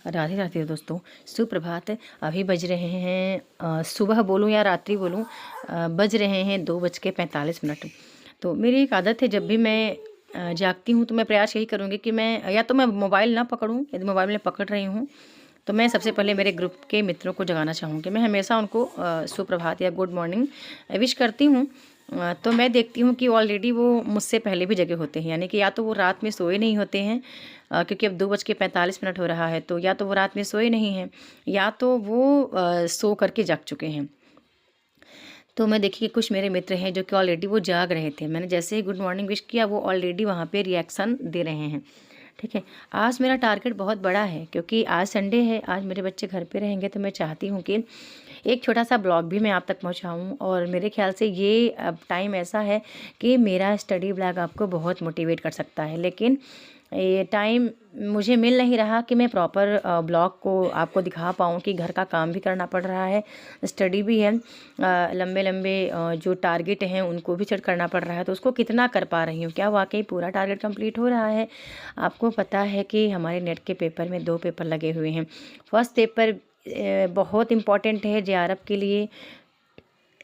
राधे राधे दोस्तों, सुप्रभात। अभी बज रहे हैं सुबह बोलूं या रात्रि बोलूं, बज रहे हैं 2:45। तो मेरी एक आदत है, जब भी मैं जागती हूं तो मैं प्रयास यही करूंगी कि मैं या तो मैं मोबाइल ना पकड़ूं। यदि मोबाइल में पकड़ रही हूं तो मैं सबसे पहले मेरे ग्रुप के मित्रों को जगाना चाहूँगी। मैं हमेशा उनको सुप्रभात या गुड मॉर्निंग विश करती हूँ। तो मैं देखती हूँ कि ऑलरेडी वो मुझसे पहले भी जगे होते हैं, यानी कि या तो वो रात में सोए नहीं होते हैं, क्योंकि अब 2:45 हो रहा है, तो या तो वो रात में सोए नहीं हैं या तो वो सो करके जग चुके हैं। तो मैं देखी कि कुछ मेरे मित्र हैं जो कि ऑलरेडी वो जाग रहे थे। मैंने जैसे ही गुड मॉर्निंग विश किया, वो ऑलरेडी वहाँ पे रिएक्शन दे रहे हैं। ठीक है, आज मेरा टारगेट बहुत बड़ा है, क्योंकि आज संडे है, आज मेरे बच्चे घर पे रहेंगे, तो मैं चाहती हूँ कि एक छोटा सा ब्लॉग भी मैं आप तक पहुँचाऊँ। और मेरे ख्याल से ये अब टाइम ऐसा है कि मेरा स्टडी ब्लॉग आपको बहुत मोटिवेट कर सकता है, लेकिन ये टाइम मुझे मिल नहीं रहा कि मैं प्रॉपर ब्लॉग को आपको दिखा पाऊँ, कि घर का काम भी करना पड़ रहा है, स्टडी भी है, लंबे लंबे जो टारगेट हैं उनको भी सेट करना पड़ रहा है, तो उसको कितना कर पा रही हूँ, क्या वाकई पूरा टारगेट कंप्लीट हो रहा है। आपको पता है कि हमारे नेट के पेपर में 2 पेपर लगे हुए हैं। फर्स्ट पेपर बहुत इम्पॉर्टेंट है जेआरएफ के लिए।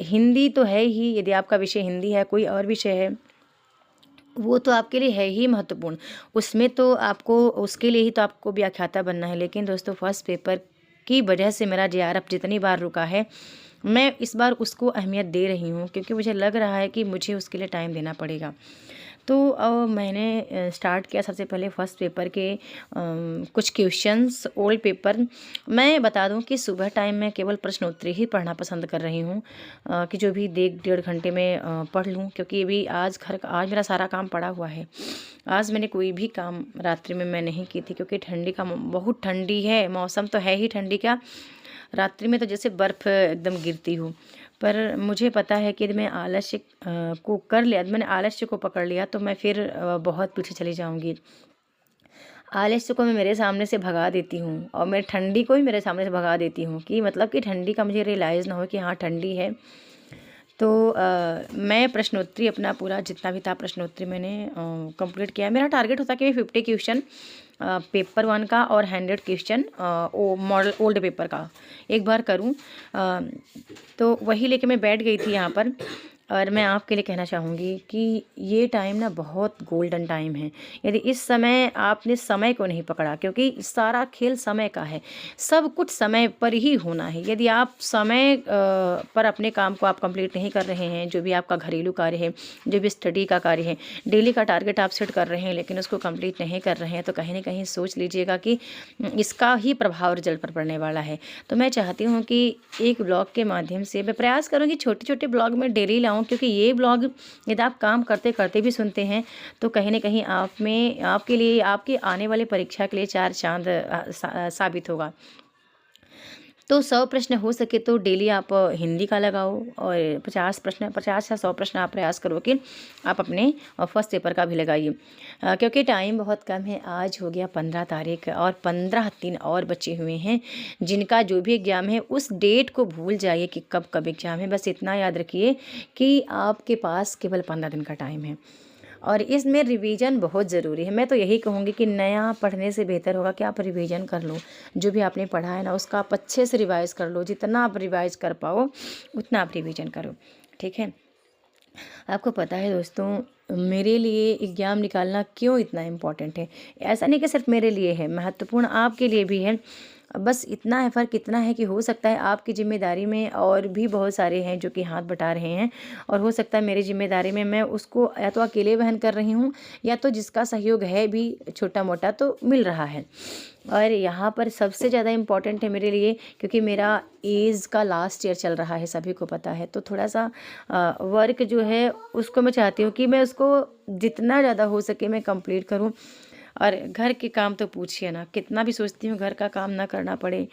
हिंदी तो है ही, यदि आपका विषय हिंदी है, कोई और विषय है, वो तो आपके लिए है ही महत्वपूर्ण। उसमें तो आपको, उसके लिए ही तो आपको व्याख्याता बनना है। लेकिन दोस्तों, फर्स्ट पेपर की वजह से मेरा जेआरएफ जितनी बार रुका है, मैं इस बार उसको अहमियत दे रही हूँ, क्योंकि मुझे लग रहा है कि मुझे उसके लिए टाइम देना पड़ेगा। तो मैंने स्टार्ट किया सबसे पहले फर्स्ट पेपर के कुछ क्वेश्चंस, ओल्ड पेपर। मैं बता दूं कि सुबह टाइम में केवल प्रश्नोत्तरी ही पढ़ना पसंद कर रही हूं, कि जो भी 1-1.5 घंटे में पढ़ लूं, क्योंकि अभी आज मेरा सारा काम पड़ा हुआ है। आज मैंने कोई भी काम रात्रि में मैं नहीं की थी, क्योंकि ठंडी का बहुत ठंडी है, मौसम तो है ही ठंडी का। रात्रि में तो जैसे बर्फ़ एकदम गिरती हो। पर मुझे पता है कि यदि मैं आलस्य को कर लिया, मैंने आलस्य को पकड़ लिया, तो मैं फिर बहुत पीछे चली जाऊंगी। आलस्य को मैं मेरे सामने से भगा देती हूँ, और मैं ठंडी को भी मेरे सामने से भगा देती हूँ, कि मतलब कि ठंडी का मुझे रियलाइज़ ना हो कि हाँ ठंडी है। तो मैं प्रश्नोत्तरी अपना पूरा जितना भी था प्रश्नोत्तरी मैंने कंप्लीट किया। मेरा टारगेट होता कि मैं 50 क्वेश्चन पेपर 1 का और 100 क्वेश्चन मॉडल ओल्ड पेपर का एक बार करूं। तो वही लेके मैं बैठ गई थी यहाँ पर। और मैं आपके लिए कहना चाहूँगी कि ये टाइम ना बहुत गोल्डन टाइम है। यदि इस समय आपने समय को नहीं पकड़ा, क्योंकि सारा खेल समय का है, सब कुछ समय पर ही होना है। यदि आप समय पर अपने काम को आप कंप्लीट नहीं कर रहे हैं, जो भी आपका घरेलू कार्य है, जो भी स्टडी का कार्य है, डेली का टारगेट आप सेट कर रहे हैं लेकिन उसको कंप्लीट नहीं कर रहे हैं, तो कहीं ना कहीं सोच लीजिएगा कि इसका ही प्रभाव रिजल्ट पर पड़ने वाला है। तो मैं चाहती हूँ कि एक ब्लॉग के माध्यम से मैं प्रयास करूँगी छोटे छोटे ब्लॉग में डेली लाऊं, क्योंकि ये ब्लॉग यदि आप काम करते करते भी सुनते हैं, तो कहीं ना कहीं आप में, आपके लिए, आपके आने वाले परीक्षा के लिए 4 चांद साबित होगा। तो 100 प्रश्न हो सके तो डेली आप हिंदी का लगाओ, और 50 या 100 प्रश्न आप प्रयास करो कि आप अपने फर्स्ट पेपर का भी लगाइए, क्योंकि टाइम बहुत कम है। आज हो गया 15 तारीख, और 15 दिन और बचे हुए हैं जिनका जो भी एग्ज़ाम है उस डेट को भूल जाइए कि कब कब एग्ज़ाम है। बस इतना याद रखिए कि आपके पास केवल 15 दिन का टाइम है, और इसमें रिवीजन बहुत ज़रूरी है। मैं तो यही कहूँगी कि नया पढ़ने से बेहतर होगा कि आप रिवीजन कर लो। जो भी आपने पढ़ा है ना, उसका आप अच्छे से रिवाइज़ कर लो। जितना आप रिवाइज़ कर पाओ उतना आप रिवीजन करो, ठीक है। आपको पता है दोस्तों, मेरे लिए एग्ज़ाम निकालना क्यों इतना इम्पोर्टेंट है? ऐसा नहीं कि सिर्फ मेरे लिए है, महत्वपूर्ण आपके लिए भी है। बस इतना है, फ़र्क इतना है कि हो सकता है आपकी ज़िम्मेदारी में और भी बहुत सारे हैं जो कि हाथ बटा रहे हैं, और हो सकता है मेरी ज़िम्मेदारी में मैं उसको या तो अकेले वहन कर रही हूँ, या तो जिसका सहयोग है भी छोटा मोटा तो मिल रहा है। और यहाँ पर सबसे ज़्यादा इम्पॉर्टेंट है मेरे लिए, क्योंकि मेरा एज का लास्ट ईयर चल रहा है, सभी को पता है। तो थोड़ा सा वर्क जो है उसको मैं चाहती हूँ कि मैं उसको जितना ज़्यादा हो सके मैं कंप्लीट करूँ। और घर के काम तो पूछिए ना, कितना भी सोचती हूँ घर का काम ना करना पड़े,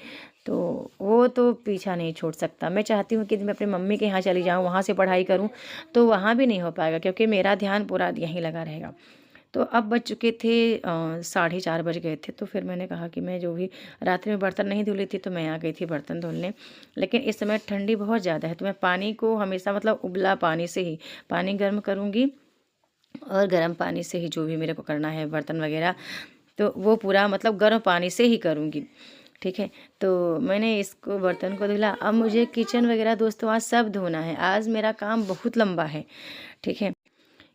तो वो तो पीछा नहीं छोड़ सकता। मैं चाहती हूँ कि मैं अपनी मम्मी के यहाँ चली जाऊँ, वहाँ से पढ़ाई करूँ, तो वहाँ भी नहीं हो पाएगा, क्योंकि मेरा ध्यान पूरा यहीं लगा रहेगा। तो अब बज चुके थे 4:30 बज गए थे। तो फिर मैंने कहा कि मैं जो भी रात्रि में बर्तन नहीं धुली थी, तो मैं आ गई थी बर्तन धुलने। लेकिन इस समय ठंडी बहुत ज़्यादा है, तो मैं पानी को हमेशा, मतलब उबला पानी से ही पानी गर्म करूँगी, और गर्म पानी से ही जो भी मेरे को करना है बर्तन वगैरह तो वो पूरा मतलब गर्म पानी से ही करूँगी। ठीक है, तो मैंने इसको बर्तन को धुला। अब मुझे किचन वगैरह दोस्तों आज सब धोना है। आज मेरा काम बहुत लंबा है। ठीक है,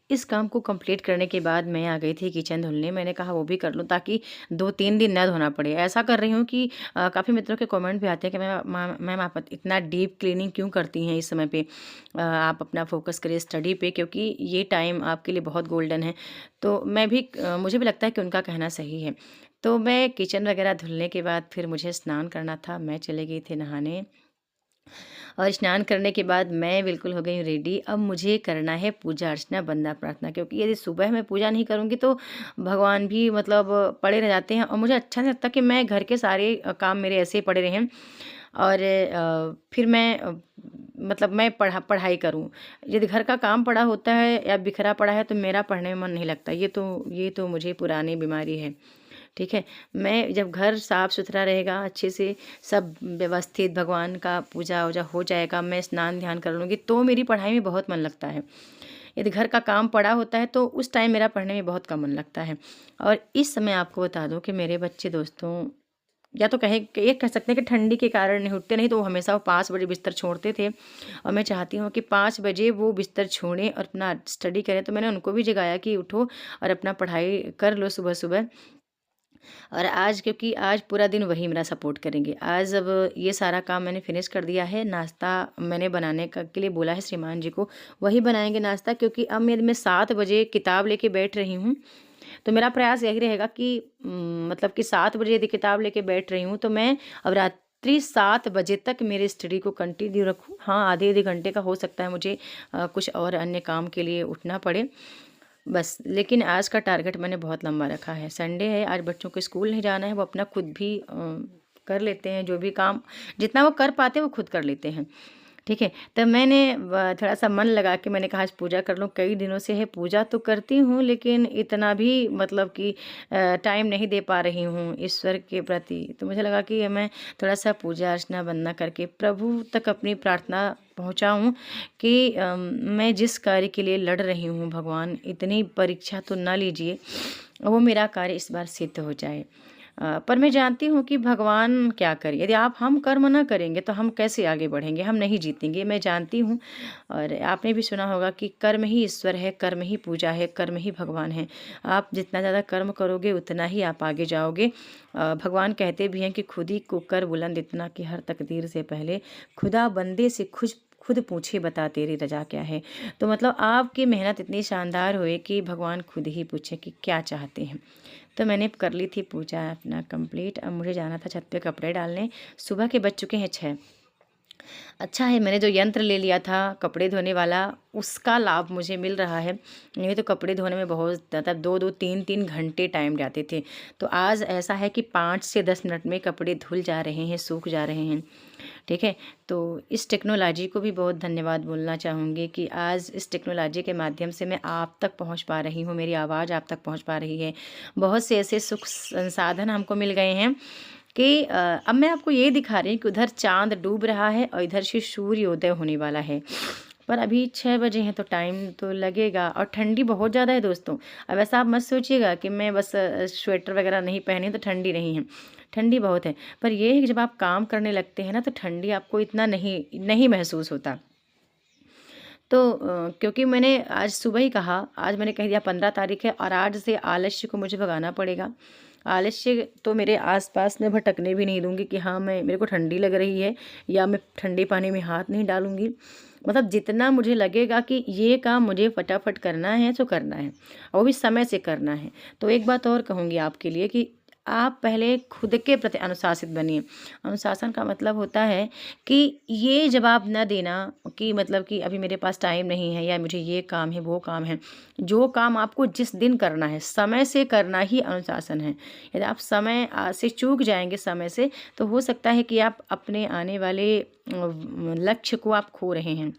इस काम को कंप्लीट करने के बाद मैं आ गई थी किचन धुलने। मैंने कहा वो भी कर लूँ ताकि 2-3 दिन ना धोना पड़े। ऐसा कर रही हूँ कि काफ़ी मित्रों के कमेंट भी आते हैं कि मैम आप इतना डीप क्लीनिंग क्यों करती हैं इस समय पे? आप अपना फ़ोकस करिए स्टडी पे, क्योंकि ये टाइम आपके लिए बहुत गोल्डन है। तो मैं भी मुझे भी लगता है कि उनका कहना सही है। तो मैं किचन वगैरह धुलने के बाद फिर मुझे स्नान करना था। मैं चली गई थी नहाने, और स्नान करने के बाद मैं बिल्कुल हो गई हूँ रेडी। अब मुझे करना है पूजा अर्चना, वंदना प्रार्थना, क्योंकि यदि सुबह मैं पूजा नहीं करूँगी तो भगवान भी मतलब पड़े रह जाते हैं, और मुझे अच्छा नहीं लगता कि मैं घर के सारे काम मेरे ऐसे ही पड़े रहें, और फिर मैं मतलब मैं पढ़ाई करूँ। यदि घर का काम पड़ा होता है या बिखरा पड़ा है तो मेरा पढ़ने में मन नहीं लगता। ये तो मुझे पुरानी बीमारी है। ठीक है, मैं जब घर साफ़ सुथरा रहेगा, अच्छे से सब व्यवस्थित, भगवान का पूजा वूजा हो जाएगा, मैं स्नान ध्यान कर लूँगी, तो मेरी पढ़ाई में बहुत मन लगता है। यदि घर का काम पड़ा होता है तो उस टाइम मेरा पढ़ने में बहुत कम मन लगता है। और इस समय आपको बता दूँ कि मेरे बच्चे दोस्तों, या तो ये कह सकते हैं कि ठंडी के कारण नहीं उठते, नहीं तो वो हमेशा वो 5 बजे बिस्तर छोड़ते थे, और मैं चाहती हूँ कि 5 बजे वो बिस्तर छोड़ें और अपना स्टडी करें। तो मैंने उनको भी जगाया कि उठो और अपना पढ़ाई कर लो सुबह-सुबह। और आज, क्योंकि आज पूरा दिन वही मेरा सपोर्ट करेंगे। आज अब ये सारा काम मैंने फिनिश कर दिया है। नाश्ता मैंने बनाने के लिए बोला है श्रीमान जी को, वही बनाएंगे नाश्ता, क्योंकि अब मैं 7 बजे किताब लेके बैठ रही हूँ। तो मेरा प्रयास यही रहेगा कि मतलब कि 7 बजे यदि किताब लेके बैठ रही हूँ तो मैं अब रात्रि 7 बजे तक मेरे स्टडी को कंटिन्यू रखूँ। हाँ, आधे-आधे घंटे का हो सकता है मुझे कुछ और अन्य काम के लिए उठना पड़े, बस। लेकिन आज का टारगेट मैंने बहुत लंबा रखा है। संडे है, आज बच्चों को स्कूल नहीं जाना है, वो अपना खुद भी कर लेते हैं, जो भी काम जितना वो कर पाते हैं वो खुद कर लेते हैं। ठीक है, तब मैंने थोड़ा-सा मन लगा के मैंने कहा आज पूजा कर लूँ। कई दिनों से है, पूजा तो करती हूँ लेकिन इतना भी मतलब कि टाइम नहीं दे पा रही हूँ ईश्वर के प्रति। तो मुझे लगा कि मैं थोड़ा-सा पूजा अर्चना वंदना करके प्रभु तक अपनी प्रार्थना पहुँचाऊँ कि मैं जिस कार्य के लिए लड़ रही हूँ, भगवान इतनी परीक्षा तो ना लीजिए, वो मेरा कार्य इस बार सिद्ध हो जाए। पर मैं जानती हूँ कि भगवान क्या करे, यदि हम कर्म ना करेंगे तो हम कैसे आगे बढ़ेंगे, हम नहीं जीतेंगे, मैं जानती हूँ। और आपने भी सुना होगा कि कर्म ही ईश्वर है, कर्म ही पूजा है, कर्म ही भगवान है। आप जितना ज़्यादा कर्म करोगे उतना ही आप आगे जाओगे। भगवान कहते भी हैं कि खुद ही को कर बुलंद इतना कि हर तकदीर से पहले खुदा बंदे से खुद पूछे बता तेरी रजा क्या है। तो मतलब आपकी मेहनत इतनी शानदार हुई कि भगवान खुद ही पूछे कि क्या चाहते हैं। तो मैंने कर ली थी पूजा अपना कंप्लीट। अब मुझे जाना था छत पे कपड़े डालने। सुबह के बज चुके हैं 6। अच्छा है मैंने जो यंत्र ले लिया था कपड़े धोने वाला, उसका लाभ मुझे मिल रहा है। नहीं तो कपड़े धोने में बहुत ज़्यादा 2-2 3-3 घंटे टाइम जाते थे। तो आज ऐसा है कि 5 से 10 मिनट में कपड़े धुल जा रहे हैं, सूख जा रहे हैं। ठीक है, तो इस टेक्नोलॉजी को भी बहुत धन्यवाद बोलना चाहूँगी कि आज इस टेक्नोलॉजी के माध्यम से मैं आप तक पहुँच पा रही हूँ, मेरी आवाज़ आप तक पहुँच पा रही है। बहुत से ऐसे सुख संसाधन हमको मिल गए हैं कि अब मैं आपको ये दिखा रही हूँ कि उधर चाँद डूब रहा है और इधर से सूर्योदय होने वाला है। पर अभी 6 बजे हैं तो टाइम तो लगेगा, और ठंडी बहुत ज़्यादा है दोस्तों। अब ऐसा आप मत सोचिएगा कि मैं बस स्वेटर वगैरह नहीं पहनी तो ठंडी नहीं है, ठंडी बहुत है। पर ये है कि जब आप काम करने लगते हैं ना तो ठंडी आपको इतना नहीं महसूस होता। तो क्योंकि मैंने आज सुबह ही कहा, आज मैंने कह दिया 15 तारीख है और आज से आलस्य को मुझे भगाना पड़ेगा। आलस्य तो मेरे आस-पास में भटकने भी नहीं दूँगी कि हाँ, मेरे को ठंडी लग रही है या मैं ठंडे पानी में हाथ नहीं डालूँगी। मतलब जितना मुझे लगेगा कि ये काम मुझे फटाफट करना है तो करना है, और वो भी समय से करना है। तो एक बात और कहूँगी आपके लिए कि आप पहले खुद के प्रति अनुशासित बनिए। अनुशासन का मतलब होता है कि ये जवाब न देना कि मतलब कि अभी मेरे पास टाइम नहीं है या मुझे ये काम है, वो काम है। जो काम आपको जिस दिन करना है, समय से करना ही अनुशासन है। यदि आप समय से चूक जाएँगे समय से, तो हो सकता है कि आप अपने आने वाले लक्ष्य को आप खो रहे हैं।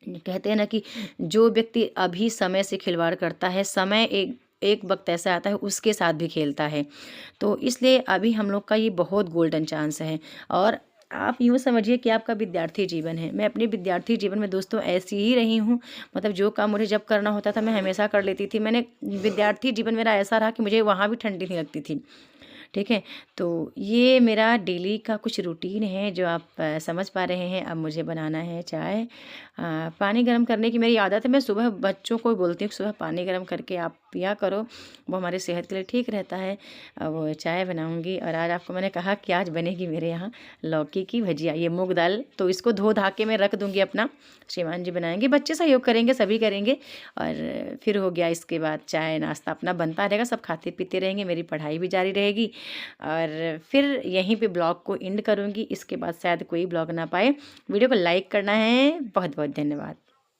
कहते हैं ना कि जो व्यक्ति अभी समय से खिलवाड़ करता है, समय एक एक वक़्त ऐसा आता है उसके साथ भी खेलता है। तो इसलिए अभी हम लोग का ये बहुत गोल्डन चांस है, और आप यूँ समझिए कि आपका विद्यार्थी जीवन है। मैं अपने विद्यार्थी जीवन में दोस्तों ऐसी ही रही हूँ, मतलब जो काम मुझे जब करना होता था मैं हमेशा कर लेती थी। मैंने विद्यार्थी जीवन मेरा ऐसा रहा कि मुझे वहाँ भी ठंडी नहीं लगती थी। ठीक है? तो ये मेरा डेली का कुछ रूटीन है जो आप समझ पा रहे हैं। अब मुझे बनाना है चाय। पानी गर्म करने की मेरी आदत है। मैं सुबह बच्चों को बोलती हूँ कि सुबह पानी गर्म करके आप पिया करो, वो हमारी सेहत के लिए ठीक रहता है। अब चाय बनाऊँगी और आज आपको मैंने कहा कि आज बनेगी मेरे यहाँ लौकी की भजिया। ये मूँग दाल तो इसको धो धा के मैं रख दूँगी अपना, श्रीमान जी बनाएँगे, बच्चे सहयोग करेंगे, सभी करेंगे और फिर हो गया इसके बाद चाय नाश्ता अपना बनता रहेगा, सब खाते पीते रहेंगे, मेरी पढ़ाई भी जारी रहेगी और फिर यहीं पे ब्लॉग को एंड करूँगी। इसके बाद शायद कोई ब्लॉग ना पाए। वीडियो को लाइक करना है। बहुत बहुत धन्यवाद।